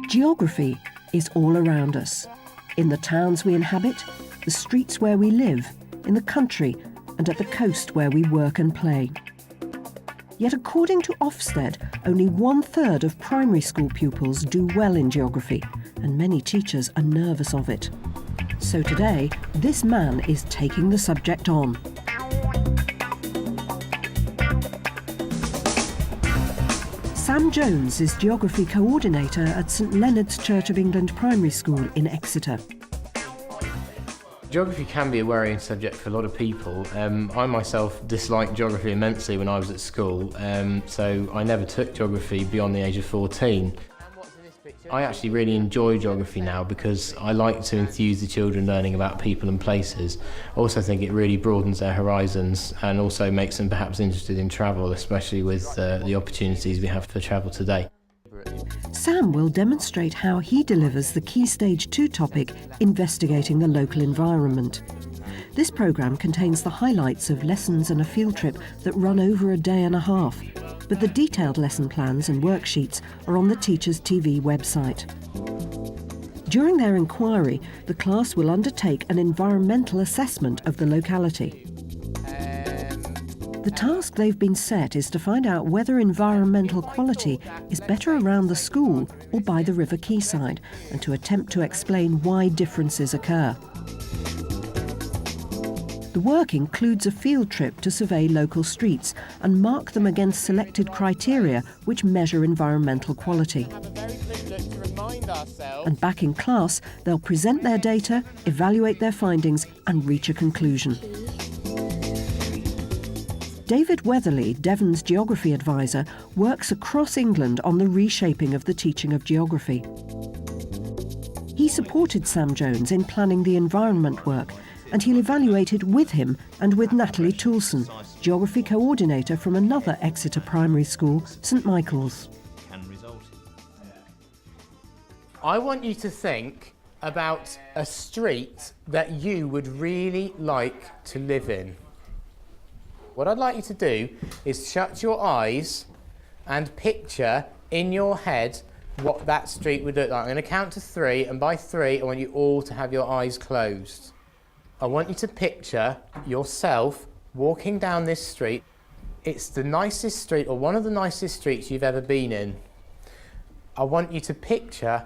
Geography is all around us. In the towns we inhabit, the streets where we live, in the country, and at the coast where we work and play. Yet according to Ofsted, only 1/3 of primary school pupils do well in geography, and many teachers are nervous of it. So today, this man is taking the subject on. Sam Jones is Geography Coordinator at St Leonard's Church of England Primary School in Exeter. Geography can be a worrying subject for a lot of people. I myself disliked geography immensely when I was at school, so I never took geography beyond the age of 14. I actually really enjoy geography now because I like to enthuse the children learning about people and places. I also think it really broadens their horizons and also makes them perhaps interested in travel, especially with the opportunities we have for travel today. Sam will demonstrate how he delivers the Key Stage 2 topic, investigating the local environment. This programme contains the highlights of lessons and a field trip that run over a day and a half, but the detailed lesson plans and worksheets are on the Teachers TV website. During their inquiry, the class will undertake an environmental assessment of the locality. The task they've been set is to find out whether environmental quality is better around the school or by the river quayside, and to attempt to explain why differences occur. The work includes a field trip to survey local streets and mark them against selected criteria which measure environmental quality. And back in class, they'll present their data, evaluate their findings and reach a conclusion. David Weatherly, Devon's geography advisor, works across England on the reshaping of the teaching of geography. He supported Sam Jones in planning the environment work, and he'll evaluate it with him and with Natalie Toulson, geography coordinator from another Exeter primary school, St Michael's. I want you to think about a street that you would really like to live in. What I'd like you to do is shut your eyes and picture in your head what that street would look like. I'm going to count to 3, and by 3 I want you all to have your eyes closed. I want you to picture yourself walking down this street. It's the nicest street, or one of the nicest streets you've ever been in. I want you to picture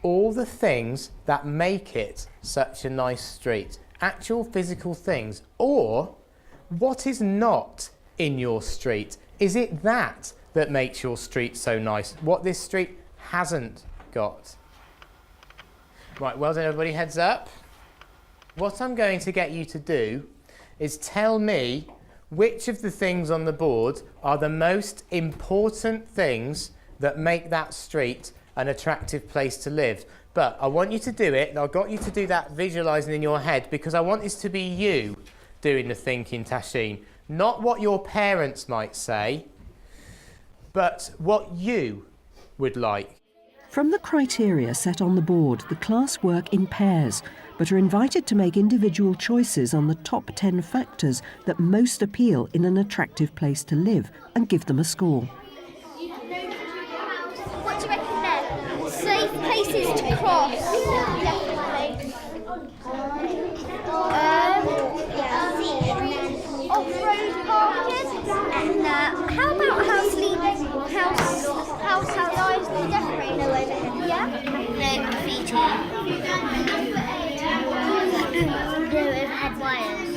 all the things that make it such a nice street. Actual physical things. Or what is not in your street? Is it that makes your street so nice? What this street hasn't got? Right, well done everybody, heads up. What I'm going to get you to do is tell me which of the things on the board are the most important things that make that street an attractive place to live. But I want you to do it, and I've got you to do that visualising in your head, because I want this to be you doing the thinking, Tashin. Not what your parents might say, but what you would like. From the criteria set on the board, the class work in pairs, but are invited to make individual choices on the top 10 factors that most appeal in an attractive place to live, and give them a score. What do you reckon then? Safe places to cross. Definitely. Off-road parking. And how about house lights to decorate? Yeah? No graffiti. No overhead wires.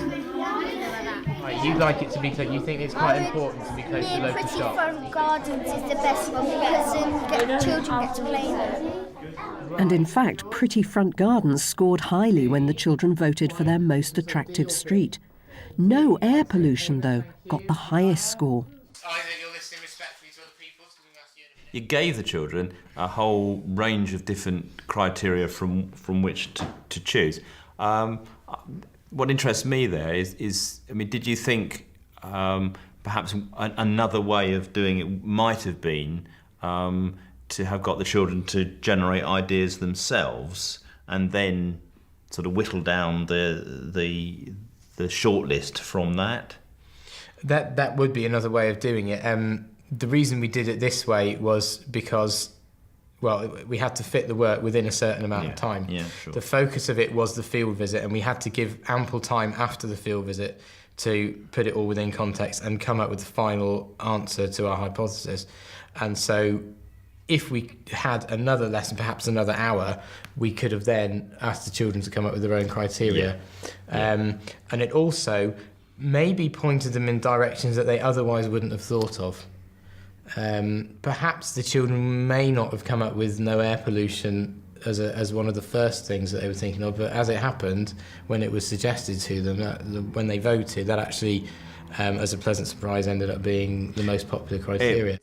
Right, you like it to be close. You think it's quite important to be close to local Pretty shops. front gardens is the best one because children get to play there. And in fact, Pretty Front Gardens scored highly when the children voted for their most attractive street. No air pollution, though, got the highest score. You gave the children a whole range of different criteria from which to choose. What interests me there is, I mean, did you think perhaps another way of doing it might have been to have got the children to generate ideas themselves and then sort of whittle down the shortlist from that? That would be another way of doing it. The reason we did it this way was because, well, we had to fit the work within a certain amount of time. Yeah, sure. The focus of it was the field visit, and we had to give ample time after the field visit to put it all within context and come up with the final answer to our hypothesis. And so if we had another lesson, perhaps another hour, we could have then asked the children to come up with their own criteria. And it also maybe pointed them in directions that they otherwise wouldn't have thought of. Perhaps the children may not have come up with no air pollution as one of the first things that they were thinking of, but as it happened, when it was suggested to them, when they voted, that actually, as a pleasant surprise, ended up being the most popular criteria.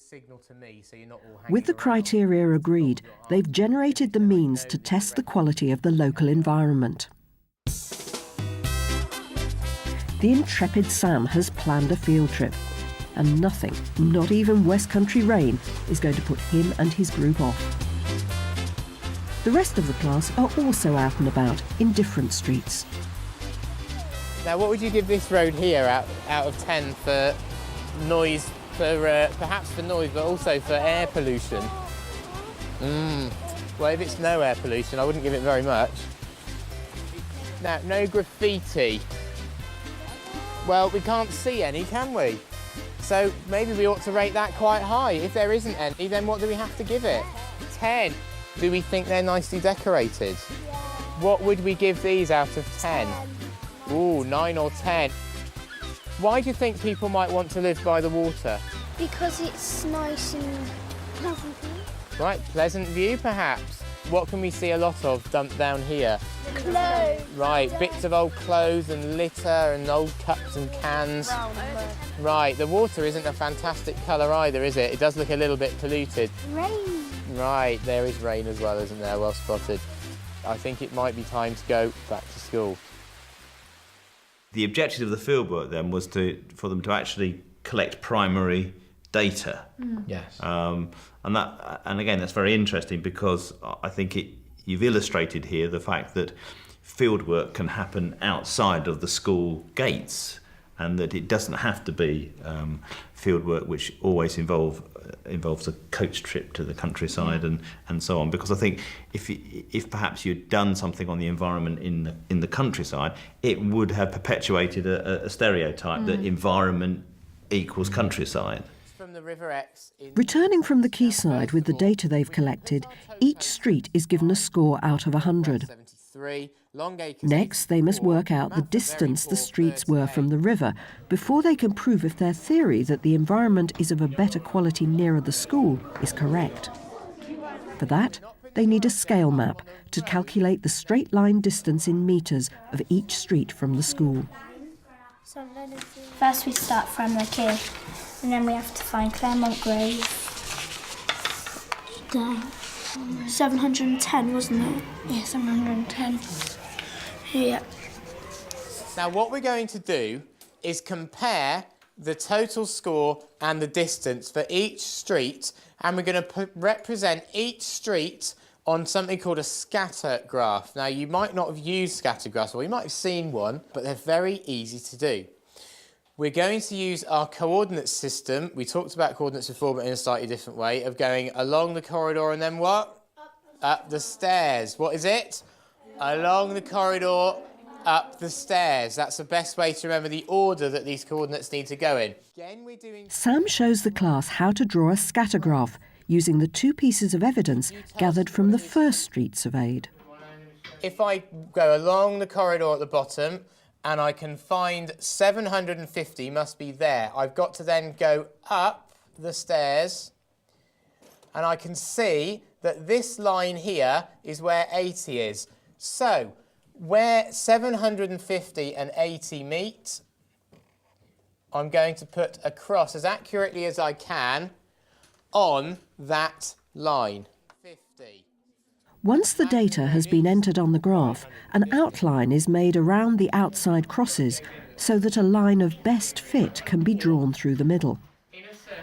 With the criteria agreed, they've generated the means to test the quality of the local environment. The intrepid Sam has planned a field trip, and nothing, not even West Country rain, is going to put him and his group off. The rest of the class are also out and about in different streets. Now, what would you give this road here out of 10 for noise, perhaps for noise, but also for air pollution? Well, if it's no air pollution, I wouldn't give it very much. Now, no graffiti. Well, we can't see any, can we? So maybe we ought to rate that quite high. If there isn't any, then what do we have to give it? 10. Do we think they're nicely decorated? Yeah. What would we give these out of 10? 10. Ooh, 9 or 10. Why do you think people might want to live by the water? Because it's nice and pleasant. Right, pleasant view perhaps. What can we see a lot of dumped down here? Clothes. Right, bits of old clothes and litter and old cups and cans. Right, the water isn't a fantastic colour either, is it? It does look a little bit polluted. Rain. Right, there is rain as well, isn't there? Well spotted. I think it might be time to go back to school. The objective of the fieldwork then was for them to actually collect primary data. Yes. And again, that's very interesting because I think you've illustrated here the fact that fieldwork can happen outside of the school gates, and that it doesn't have to be fieldwork which always involves a coach trip to the countryside and so on. Because I think if perhaps you'd done something on the environment in the countryside, it would have perpetuated a stereotype that environment equals countryside. From the River Exe Returning from the quayside with the data they've collected, each street is given a score out of 100. Next, they must work out the distance the streets were from the river before they can prove if their theory that the environment is of a better quality nearer the school is correct. For that, they need a scale map to calculate the straight line distance in metres of each street from the school. First we start from like here, and then we have to find Claremont Grove. Dang. 710, wasn't it? Yeah, 710. Yeah. Now what we're going to do is compare the total score and the distance for each street, and we're going to represent each street on something called a scatter graph. Now you might not have used scatter graphs, or you might have seen one, but they're very easy to do. We're going to use our coordinate system. We talked about coordinates before, but in a slightly different way, of going along the corridor and then what? Up the stairs. What is it? Along the corridor, up the stairs. That's the best way to remember the order that these coordinates need to go in. Again, we're doing... Sam shows the class how to draw a scatter graph using the two pieces of evidence gathered from the first street surveyed. If I go along the corridor at the bottom, and I can find 750 must be there. I've got to then go up the stairs, and I can see that this line here is where 80 is. So, where 750 and 80 meet, I'm going to put a cross as accurately as I can on that line. 50. Once the data has been entered on the graph, an outline is made around the outside crosses so that a line of best fit can be drawn through the middle.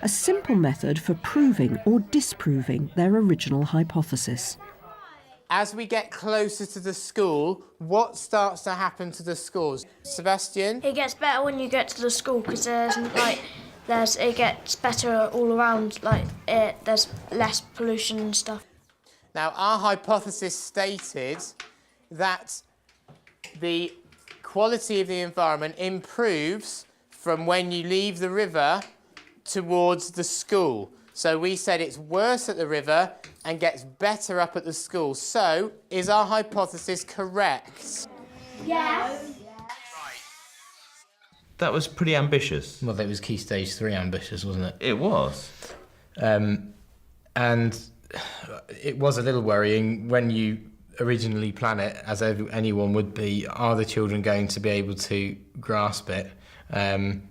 A simple method for proving or disproving their original hypothesis. as we get closer to the school, what starts to happen to the schools? Sebastian? It gets better when you get to the school because it gets better all around. There's less pollution and stuff. Now, our hypothesis stated that the quality of the environment improves from when you leave the river towards the school. So we said it's worse at the river and gets better up at the school. So, is our hypothesis correct? Yes. That was pretty ambitious. Well, that was Key Stage 3 ambitious, wasn't it? It was. And it was a little worrying when you originally plan it, as anyone would be, are the children going to be able to grasp it?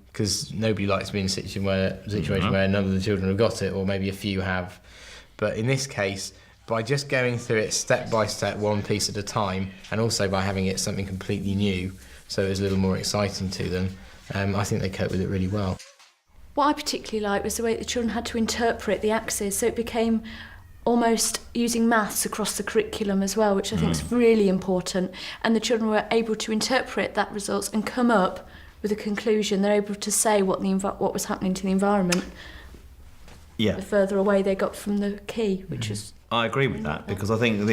Because nobody likes to be in a situation where none of the children have got it, or maybe a few have. But in this case, by just going through it step by step, one piece at a time, and also by having it something completely new, so it was a little more exciting to them, I think they coped with it really well. What I particularly liked was the way the children had to interpret the axes, so it became almost using maths across the curriculum as well, which I think is really important. And the children were able to interpret that results and come up with a conclusion. They're able to say what was happening to the environment. Yeah. The further away they got from the key, which is... I agree with that, because I think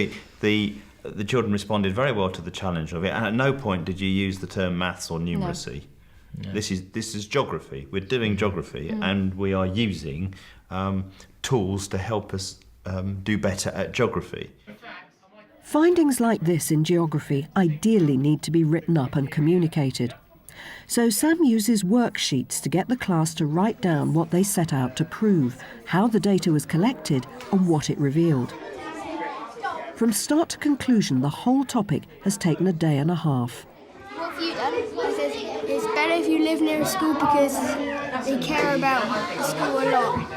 the children responded very well to the challenge of it, and at no point did you use the term maths or numeracy. No. This is geography. We're doing geography, and we are using tools to help us do better at geography. Findings like this in geography ideally need to be written up and communicated. So Sam uses worksheets to get the class to write down what they set out to prove, how the data was collected and what it revealed. From start to conclusion, the whole topic has taken a day and a half. What have you done? It's better if you live near a school because they care about the school a lot.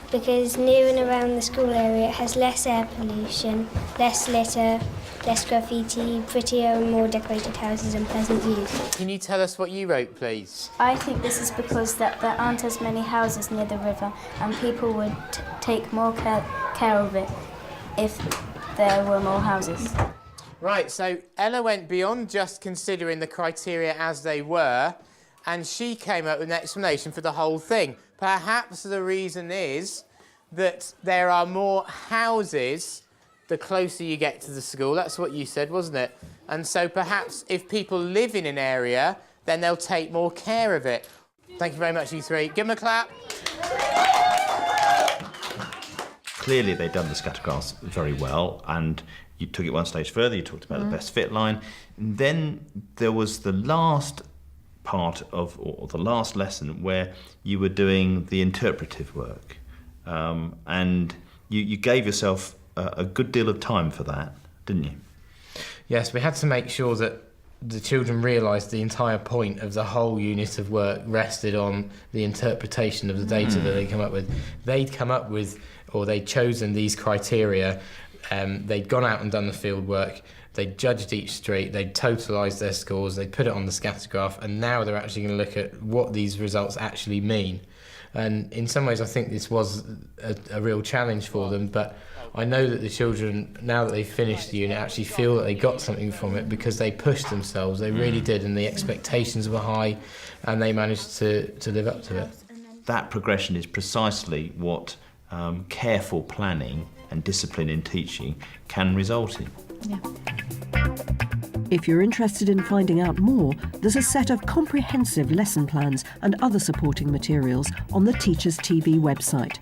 Because near and around the school area it has less air pollution, less litter, less graffiti, prettier and more decorated houses and pleasant views. Can you tell us what you wrote, please? I think this is because there aren't as many houses near the river and people would take more care of it if there were more houses. Right, so Ella went beyond just considering the criteria as they were, and she came up with an explanation for the whole thing. Perhaps the reason is that there are more houses the closer you get to the school. That's what you said, wasn't it? And so perhaps if people live in an area, then they'll take more care of it. Thank you very much, you three. Give them a clap. Clearly they'd done the scatter graphs very well, and you took it one stage further. You talked about the best fit line. And then there was the last part of, or the last lesson, where you were doing the interpretive work, and you gave yourself a good deal of time for that, didn't you? Yes, we had to make sure that the children realised the entire point of the whole unit of work rested on the interpretation of the data that they come up with. They'd come up with, or they'd chosen these criteria, they'd gone out and done the field work, they'd judged each street, they'd totalised their scores, they'd put it on the scatter graph, and now they're actually going to look at what these results actually mean. And in some ways I think this was a real challenge for them, but I know that the children, now that they've finished the unit, actually feel that they got something from it because they pushed themselves, they really did, and the expectations were high and they managed to live up to it. That progression is precisely what careful planning and discipline in teaching can result in. Yeah. If you're interested in finding out more, there's a set of comprehensive lesson plans and other supporting materials on the Teachers TV website.